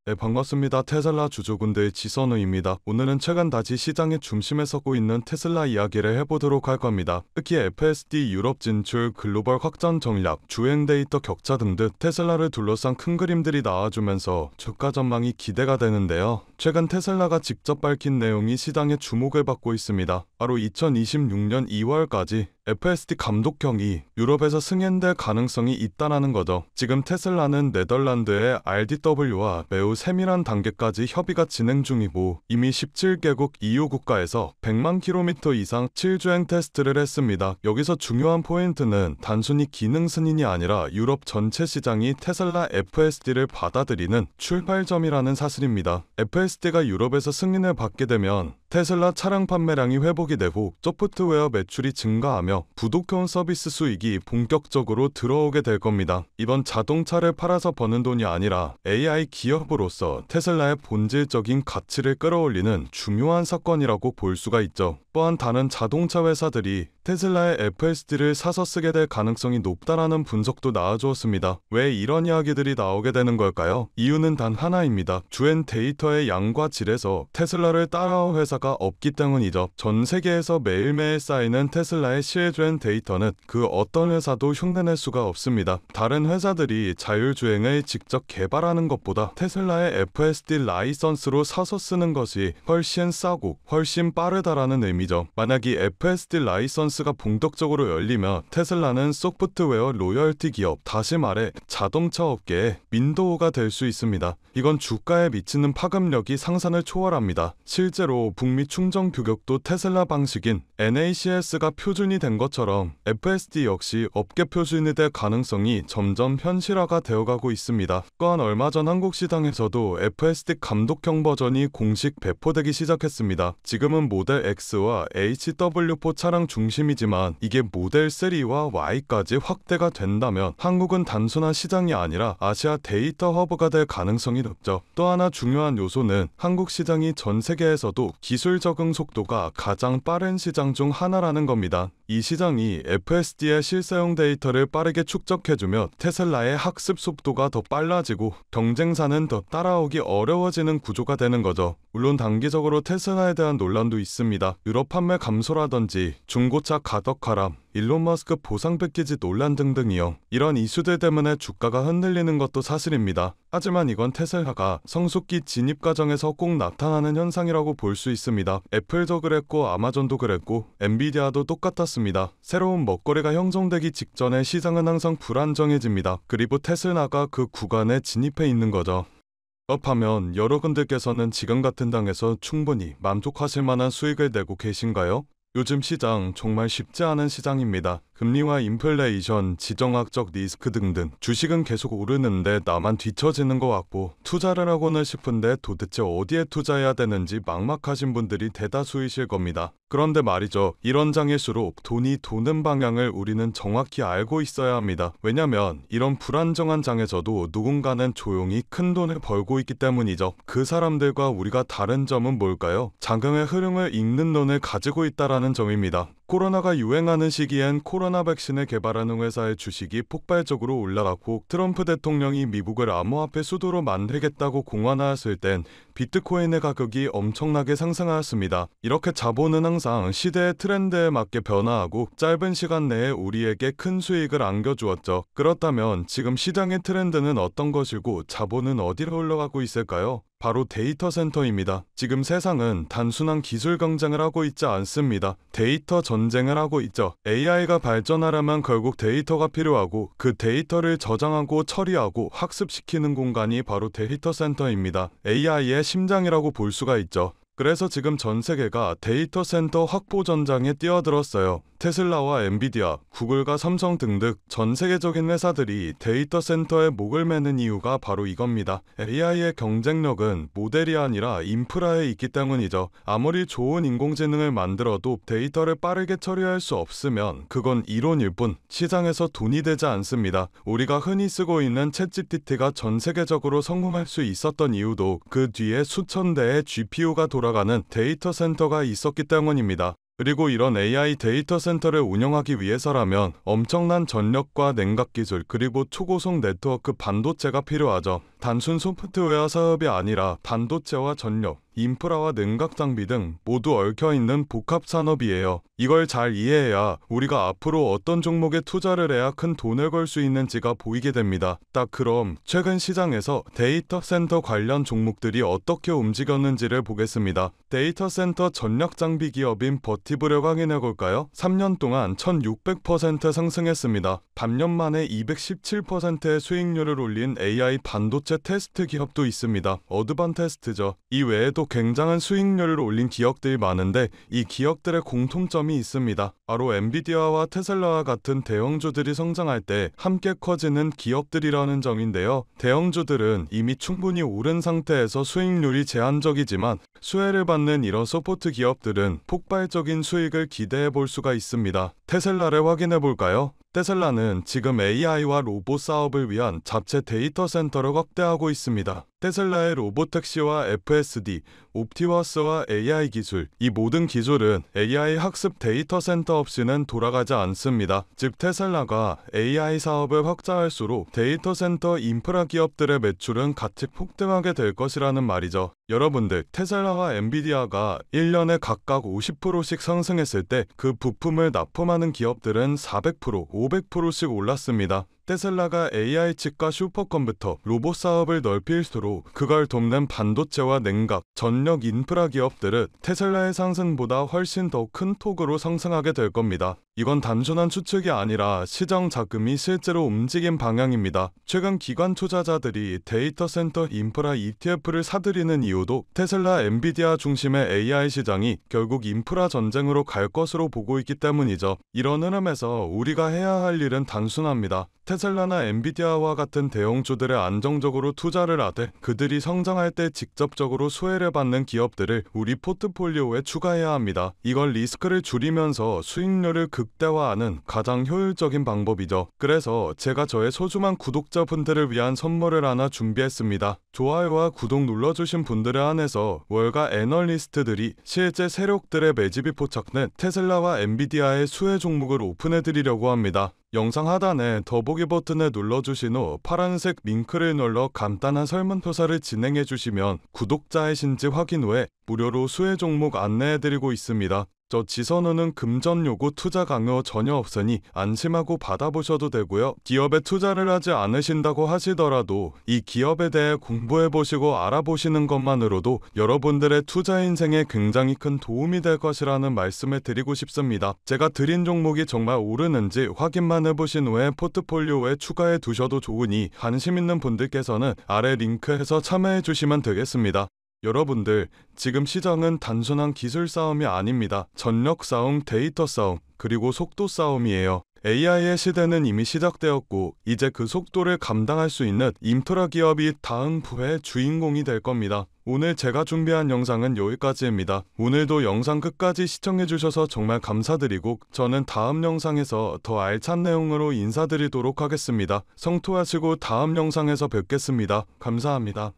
네, 반갑습니다. 테슬라 주주분들 지선우입니다. 오늘은 최근 다시 시장의 중심에 서고 있는 테슬라 이야기를 해보도록 할 겁니다. 특히 FSD 유럽 진출, 글로벌 확장 전략, 주행 데이터 격차 등등 테슬라를 둘러싼 큰 그림들이 나와주면서 주가 전망이 기대가 되는데요. 최근 테슬라가 직접 밝힌 내용이 시장의 주목을 받고 있습니다. 바로 2026년 2월까지 FSD 감독형이 유럽에서 승인될 가능성이 있다라는 거죠. 지금 테슬라는 네덜란드의 RDW와 매우 세밀한 단계까지 협의가 진행 중이고 이미 17개국 EU 국가에서 100만 킬로미터 이상 7주행 테스트를 했습니다. 여기서 중요한 포인트는 단순히 기능 승인이 아니라 유럽 전체 시장이 테슬라 FSD를 받아들이는 출발점이라는 사실입니다. FSD가 유럽에서 승인을 받게 되면 테슬라 차량 판매량이 회복이 되고 소프트웨어 매출이 증가하며 부독형 서비스 수익이 본격적으로 들어오게 될 겁니다. 이번 자동차를 팔아서 버는 돈이 아니라 AI 기업으로서 테슬라의 본질적인 가치를 끌어올리는 중요한 사건이라고 볼 수가 있죠. 또한 다른 자동차 회사들이 테슬라의 FSD를 사서 쓰게 될 가능성이 높다라는 분석도 나와주었습니다. 왜 이런 이야기들이 나오게 되는 걸까요? 이유는 단 하나입니다. 주행 데이터의 양과 질에서 테슬라를 따라올 회사가 없기 때문이죠. 전 세계에서 매일매일 쌓이는 테슬라의 실주행 데이터는 그 어떤 회사도 흉내낼 수가 없습니다. 다른 회사들이 자율주행을 직접 개발하는 것보다 테슬라의 FSD 라이선스로 사서 쓰는 것이 훨씬 싸고 훨씬 빠르다라는 의미죠. 만약 이 FSD 라이선스가 본격적으로 열리면 테슬라는 소프트웨어 로열티 기업, 다시 말해 자동차 업계의 윈도우가 될 수 있습니다. 이건 주가에 미치는 파급력이 상상을 초월합니다. 실제로 북미 충전 규격도 테슬라 방식인 NACS가 표준이 된 것처럼 FSD 역시 업계 표준이 될 가능성이 점점 현실화가 되어가고 있습니다. 또한 얼마 전 한국 시장에서도 FSD 감독형 버전이 공식 배포되기 시작했습니다. 지금은 모델 X와 HW4 차량 중심이지만 이게 모델 3와 Y까지 확대가 된다면 한국은 단순한 시장이 아니라 아시아 데이터 허브가 될 가능성이 높죠. 또 하나 중요한 요소는 한국 시장이 전 세계에서도 기술 적응 속도가 가장 빠른 시장 중 하나라는 겁니다. 이 시장이 FSD의 실사용 데이터를 빠르게 축적해주며 테슬라의 학습 속도가 더 빨라지고 경쟁사는 더 따라오기 어려워지는 구조가 되는 거죠. 물론 단기적으로 테슬라에 대한 논란도 있습니다. 유럽 판매 감소라든지 중고차 가덕하람, 일론 머스크 보상 패키지 논란 등등이요. 이런 이슈들 때문에 주가가 흔들리는 것도 사실입니다. 하지만 이건 테슬라가 성숙기 진입 과정에서 꼭 나타나는 현상이라고 볼 수 있습니다. 애플도 그랬고 아마존도 그랬고 엔비디아도 똑같았습니다. 새로운 먹거리가 형성되기 직전에 시장은 항상 불안정해집니다. 그리고 테슬라가 그 구간에 진입해 있는 거죠. 그렇다면 여러분들께서는 지금 같은 당에서 충분히 만족하실 만한 수익을 내고 계신가요? 요즘 시장 정말 쉽지 않은 시장입니다. 금리와 인플레이션, 지정학적 리스크 등등 주식은 계속 오르는데 나만 뒤처지는 것 같고 투자를 하고는 싶은데 도대체 어디에 투자해야 되는지 막막하신 분들이 대다수이실 겁니다. 그런데 말이죠. 이런 장일수록 돈이 도는 방향을 우리는 정확히 알고 있어야 합니다. 왜냐면 이런 불안정한 장에서도 누군가는 조용히 큰 돈을 벌고 있기 때문이죠. 그 사람들과 우리가 다른 점은 뭘까요? 장경의 흐름을 읽는 눈을 가지고 있다라는 점입니다. 코로나가 유행하는 시기엔 코로나 백신을 개발하는 회사의 주식이 폭발적으로 올라갔고 트럼프 대통령이 미국을 암호화폐 수도로 만들겠다고 공언하였을 땐 비트코인의 가격이 엄청나게 상승하였습니다. 이렇게 자본은 항상 시대의 트렌드에 맞게 변화하고 짧은 시간 내에 우리에게 큰 수익을 안겨주었죠. 그렇다면 지금 시장의 트렌드는 어떤 것이고 자본은 어디로 흘러가고 있을까요? 바로 데이터 센터입니다. 지금 세상은 단순한 기술 경쟁을 하고 있지 않습니다. 데이터 전쟁을 하고 있죠. AI가 발전하려면 결국 데이터가 필요하고 그 데이터를 저장하고 처리하고 학습시키는 공간이 바로 데이터 센터입니다. AI의 심장이라고 볼 수가 있죠. 그래서 지금 전 세계가 데이터 센터 확보 전장에 뛰어들었어요. 테슬라와 엔비디아, 구글과 삼성 등등 전 세계적인 회사들이 데이터 센터에 목을 매는 이유가 바로 이겁니다. AI의 경쟁력은 모델이 아니라 인프라에 있기 때문이죠. 아무리 좋은 인공지능을 만들어도 데이터를 빠르게 처리할 수 없으면 그건 이론일 뿐 시장에서 돈이 되지 않습니다. 우리가 흔히 쓰고 있는 챗GPT가 전 세계적으로 성공할 수 있었던 이유도 그 뒤에 수천 대의 GPU가 돌아가는 데이터 센터가 있었기 때문입니다. 그리고 이런 AI 데이터 센터를 운영하기 위해서라면 엄청난 전력과 냉각 기술 그리고 초고속 네트워크 반도체가 필요하죠. 단순 소프트웨어 사업이 아니라 반도체와 전력, 인프라와 냉각 장비 등 모두 얽혀있는 복합 산업이에요. 이걸 잘 이해해야 우리가 앞으로 어떤 종목에 투자를 해야 큰 돈을 벌 수 있는지가 보이게 됩니다. 딱 그럼 최근 시장에서 데이터 센터 관련 종목들이 어떻게 움직였는지를 보겠습니다. 데이터 센터 전력 장비 기업인 버티브를 확인해 볼까요? 3년 동안 1600% 상승했습니다. 반년 만에 217%의 수익률을 올린 AI 반도체 테스트 기업도 있습니다. 어드반테스트죠. 이 외에도 굉장한 수익률을 올린 기업들이 많은데 이 기업들의 공통점이 있습니다. 바로 엔비디아와 테슬라와 같은 대형주들이 성장할 때 함께 커지는 기업들이라는 점인데요. 대형주들은 이미 충분히 오른 상태에서 수익률이 제한적이지만 수혜를 받는 이런 서포트 기업들은 폭발적인 수익을 기대해 볼 수가 있습니다. 테슬라를 확인해 볼까요? 테슬라는 지금 AI와 로봇 사업을 위한 자체 데이터 센터를 확대하고 있습니다. 테슬라의 로보택시와 FSD, 옵티머스와 AI 기술, 이 모든 기술은 AI 학습 데이터 센터 없이는 돌아가지 않습니다. 즉 테슬라가 AI 사업을 확장할수록 데이터 센터 인프라 기업들의 매출은 같이 폭등하게 될 것이라는 말이죠. 여러분들, 테슬라와 엔비디아가 1년에 각각 50%씩 상승했을 때 그 부품을 납품하는 기업들은 400%, 500%씩 올랐습니다. 테슬라가 AI 칩과 슈퍼컴퓨터, 로봇 사업을 넓힐수록 그걸 돕는 반도체와 냉각, 전력 인프라 기업들은 테슬라의 상승보다 훨씬 더 큰 폭으로 상승하게 될 겁니다. 이건 단순한 추측이 아니라 시장 자금이 실제로 움직인 방향입니다. 최근 기관 투자자들이 데이터 센터 인프라 ETF를 사들이는 이유도 테슬라, 엔비디아 중심의 AI 시장이 결국 인프라 전쟁으로 갈 것으로 보고 있기 때문이죠. 이런 흐름에서 우리가 해야 할 일은 단순합니다. 테슬라나 엔비디아와 같은 대형주들에 안정적으로 투자를 하되 그들이 성장할 때 직접적으로 수혜를 받는 기업들을 우리 포트폴리오에 추가해야 합니다. 이걸 리스크를 줄이면서 수익률을 극대화하는 가장 효율적인 방법이죠. 그래서 제가 저의 소중한 구독자분들을 위한 선물을 하나 준비했습니다. 좋아요와 구독 눌러주신 분들에 한해서 월가 애널리스트들이 실제 세력들의 매집이 포착된 테슬라와 엔비디아의 수혜 종목을 오픈해드리려고 합니다. 영상 하단에 더보기 버튼을 눌러주신 후 파란색 링크를 눌러 간단한 설문조사를 진행해주시면 구독자이신지 확인 후에 무료로 수혜 종목 안내해드리고 있습니다. 저 지선우는 금전 요구 투자 강요 전혀 없으니 안심하고 받아보셔도 되고요. 기업에 투자를 하지 않으신다고 하시더라도 이 기업에 대해 공부해보시고 알아보시는 것만으로도 여러분들의 투자 인생에 굉장히 큰 도움이 될 것이라는 말씀을 드리고 싶습니다. 제가 드린 종목이 정말 오르는지 확인만 해보신 후에 포트폴리오에 추가해 두셔도 좋으니 관심 있는 분들께서는 아래 링크에서 참여해 주시면 되겠습니다. 여러분들, 지금 시장은 단순한 기술 싸움이 아닙니다. 전력 싸움, 데이터 싸움, 그리고 속도 싸움이에요. AI의 시대는 이미 시작되었고 이제 그 속도를 감당할 수 있는 인프라 기업이 다음 부의 주인공이 될 겁니다. 오늘 제가 준비한 영상은 여기까지입니다. 오늘도 영상 끝까지 시청해주셔서 정말 감사드리고 저는 다음 영상에서 더 알찬 내용으로 인사드리도록 하겠습니다. 성토하시고 다음 영상에서 뵙겠습니다. 감사합니다.